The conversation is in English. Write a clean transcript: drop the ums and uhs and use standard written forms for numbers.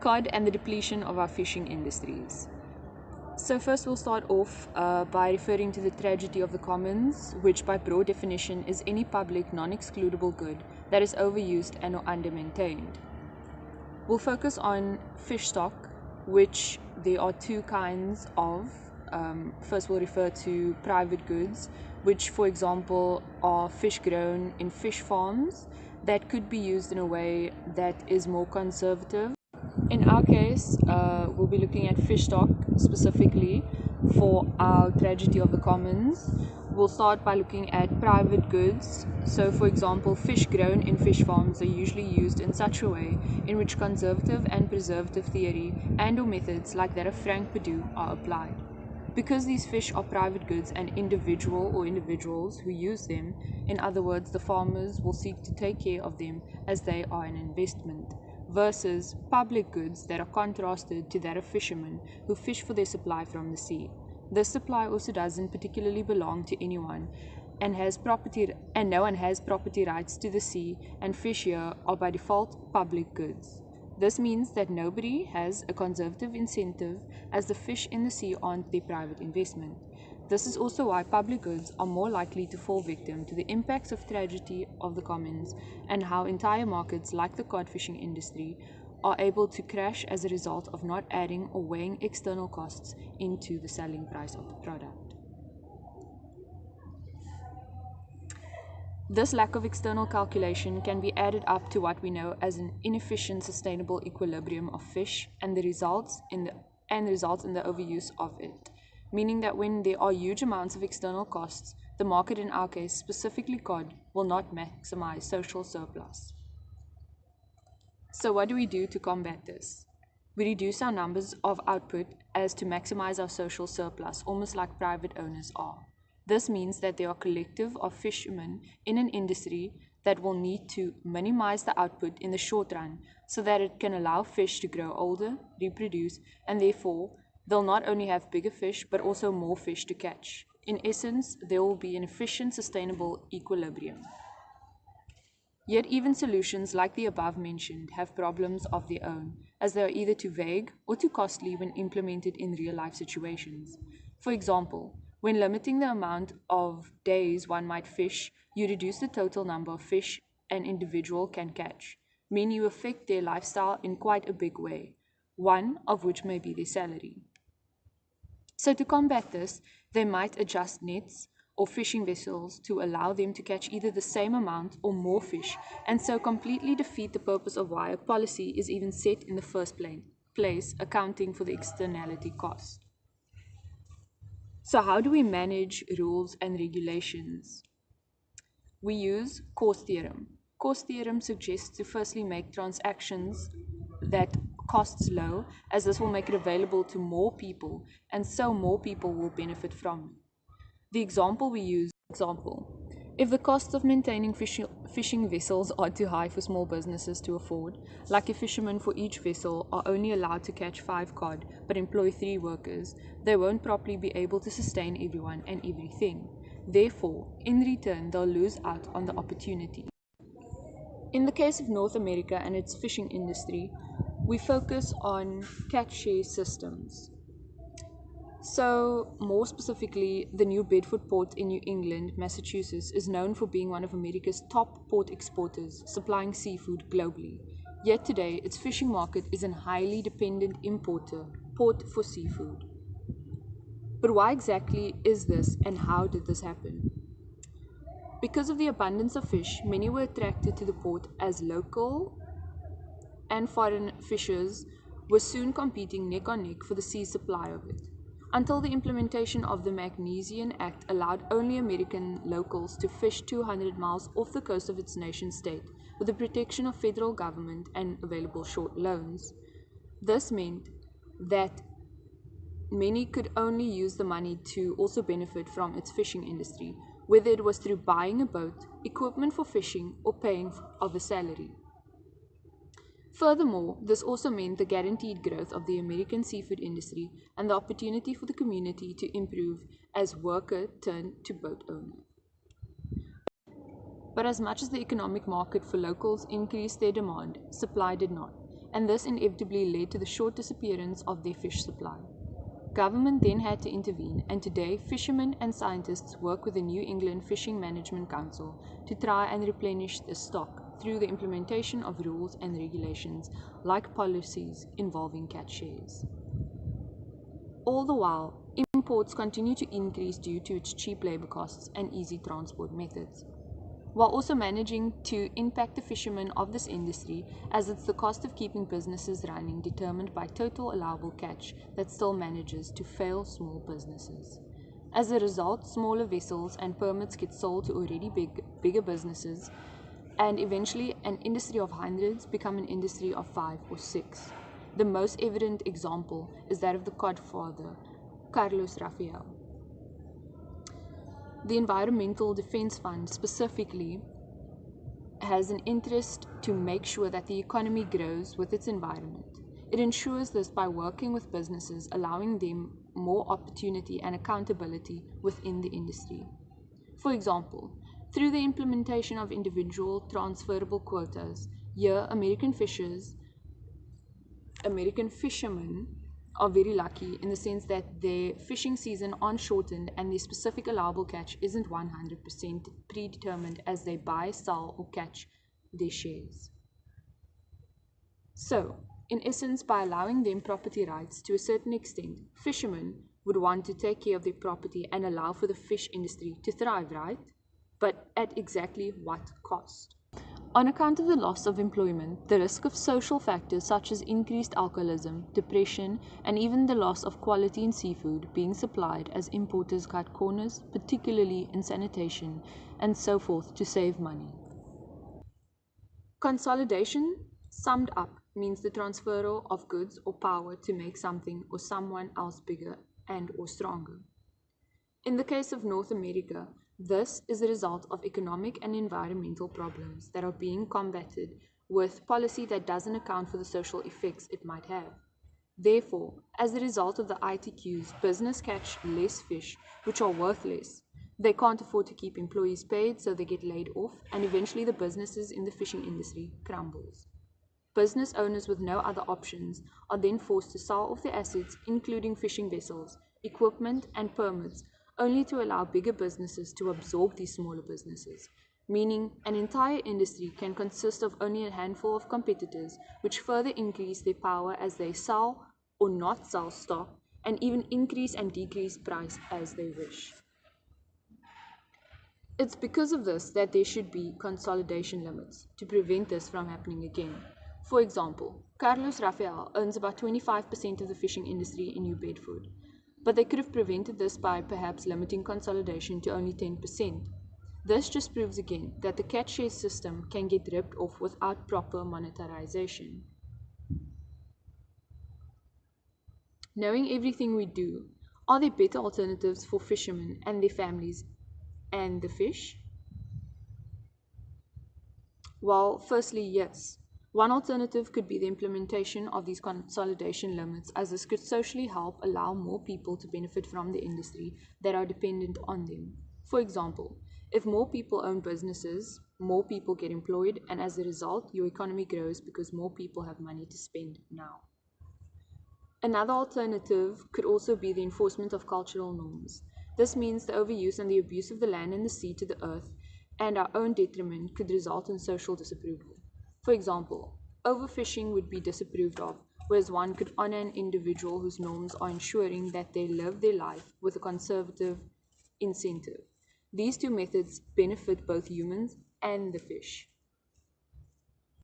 cod and the depletion of our fishing industries. So first we'll start off by referring to the tragedy of the commons, which by broad definition is any public non-excludable good that is overused and or under-maintained. We'll focus on fish stock, which there are two kinds of. First we'll refer to private goods, which for example are fish grown in fish farms that could be used in a way that is more conservative. In our case, we'll be looking at fish stock specifically for our tragedy of the commons. We'll start by looking at private goods. So for example, fish grown in fish farms are usually used in such a way in which conservative and preservative theory and or methods like that of Frank Perdue are applied. Because these fish are private goods and individuals who use them, in other words, the farmers will seek to take care of them as they are an investment, versus public goods that are contrasted to that of fishermen who fish for their supply from the sea. This supply also doesn't particularly belong to anyone and no one has property rights to the sea, and fish here are by default public goods. This means that nobody has a conservative incentive, as the fish in the sea aren't their private investment. This is also why public goods are more likely to fall victim to the impacts of tragedy of the commons, and how entire markets like the cod fishing industry are able to crash as a result of not adding or weighing external costs into the selling price of the product. This lack of external calculation can be added up to what we know as an inefficient sustainable equilibrium of fish, and results in the overuse of it, meaning that when there are huge amounts of external costs, the market, in our case specifically cod, will not maximize social surplus. So what do we do to combat this? We reduce our numbers of output as to maximize our social surplus, almost like private owners are. This means that there are a collective of fishermen in an industry that will need to minimize the output in the short run so that it can allow fish to grow older, reproduce, and therefore they'll not only have bigger fish but also more fish to catch. In essence, there will be an efficient, sustainable equilibrium. Yet even solutions like the above mentioned have problems of their own, as they are either too vague or too costly when implemented in real-life situations. For example, when limiting the amount of days one might fish, you reduce the total number of fish an individual can catch, meaning you affect their lifestyle in quite a big way, one of which may be their salary. So to combat this, they might adjust nets or fishing vessels to allow them to catch either the same amount or more fish, and so completely defeat the purpose of why a policy is even set in the first place, accounting for the externality cost. So how do we manage rules and regulations? We use cost theorem. Cost theorem suggests to firstly make transactions that costs low, as this will make it available to more people, and so more people will benefit from it. The example we use, if the costs of maintaining fishing vessels are too high for small businesses to afford, like if fishermen for each vessel are only allowed to catch 5 cod but employ 3 workers, they won't properly be able to sustain everyone and everything. Therefore, in return, they'll lose out on the opportunity. In the case of North America and its fishing industry, we focus on catch share systems. So, more specifically, the New Bedford port in New England, Massachusetts, is known for being one of America's top port exporters, supplying seafood globally. Yet today, its fishing market is a highly dependent port for seafood. But why exactly is this, and how did this happen? Because of the abundance of fish, many were attracted to the port, as local and foreign fishers were soon competing neck on neck for the sea's supply of it, until the implementation of the Magnesian Act allowed only American locals to fish 200 miles off the coast of its nation state, with the protection of federal government and available short loans. This meant that many could only use the money to also benefit from its fishing industry, whether it was through buying a boat, equipment for fishing, or paying of a salary. Furthermore, this also meant the guaranteed growth of the American seafood industry and the opportunity for the community to improve as worker turned to boat owner. But as much as the economic market for locals increased their demand, supply did not. and this inevitably led to the short disappearance of their fish supply. Government then had to intervene, and today fishermen and scientists work with the New England Fishing Management Council to try and replenish the stock through the implementation of rules and regulations like policies involving catch shares. All the while, imports continue to increase due to its cheap labor costs and easy transport methods, while also managing to impact the fishermen of this industry, as it's the cost of keeping businesses running determined by total allowable catch that still manages to fail small businesses. As a result, smaller vessels and permits get sold to already bigger businesses, and eventually an industry of hundreds become an industry of 5 or 6. The most evident example is that of the Godfather, Carlos Rafael. The Environmental Defense Fund specifically has an interest to make sure that the economy grows with its environment. It ensures this by working with businesses, allowing them more opportunity and accountability within the industry. For example, through the implementation of individual transferable quotas, here American fishermen are very lucky in the sense that their fishing season aren't shortened and their specific allowable catch isn't 100% predetermined as they buy, sell, or catch their shares. So, in essence, by allowing them property rights to a certain extent, fishermen would want to take care of their property and allow for the fish industry to thrive, right? But at exactly what cost? On account of the loss of employment, the risk of social factors such as increased alcoholism, depression, and even the loss of quality in seafood being supplied as importers cut corners, particularly in sanitation, and so forth to save money. Consolidation, summed up, means the transfer of goods or power to make something or someone else bigger and or stronger. In the case of North America, this is a result of economic and environmental problems that are being combated with policy that doesn't account for the social effects it might have. Therefore, as a result of the ITQs, business catch less fish, which are worth less. They can't afford to keep employees paid, so they get laid off, and eventually the businesses in the fishing industry crumbles. Business owners with no other options are then forced to sell off their assets, including fishing vessels, equipment, and permits, only to allow bigger businesses to absorb these smaller businesses, meaning an entire industry can consist of only a handful of competitors, which further increase their power as they sell or not sell stock, and even increase and decrease price as they wish. It's because of this that there should be consolidation limits to prevent this from happening again. For example, Carlos Rafael owns about 25% of the fishing industry in New Bedford, but they could have prevented this by perhaps limiting consolidation to only 10%. This just proves again that the catch share system can get ripped off without proper monetarization. Knowing everything we do, are there better alternatives for fishermen and their families and the fish? Well, firstly, yes. One alternative could be the implementation of these consolidation limits, as this could socially help allow more people to benefit from the industry that are dependent on them. For example, if more people own businesses, more people get employed, and as a result, your economy grows because more people have money to spend now. Another alternative could also be the enforcement of cultural norms. This means the overuse and the abuse of the land and the sea to the earth and our own detriment could result in social disapproval. For example, overfishing would be disapproved of, whereas one could honor an individual whose norms are ensuring that they live their life with a conservative incentive. These two methods benefit both humans and the fish.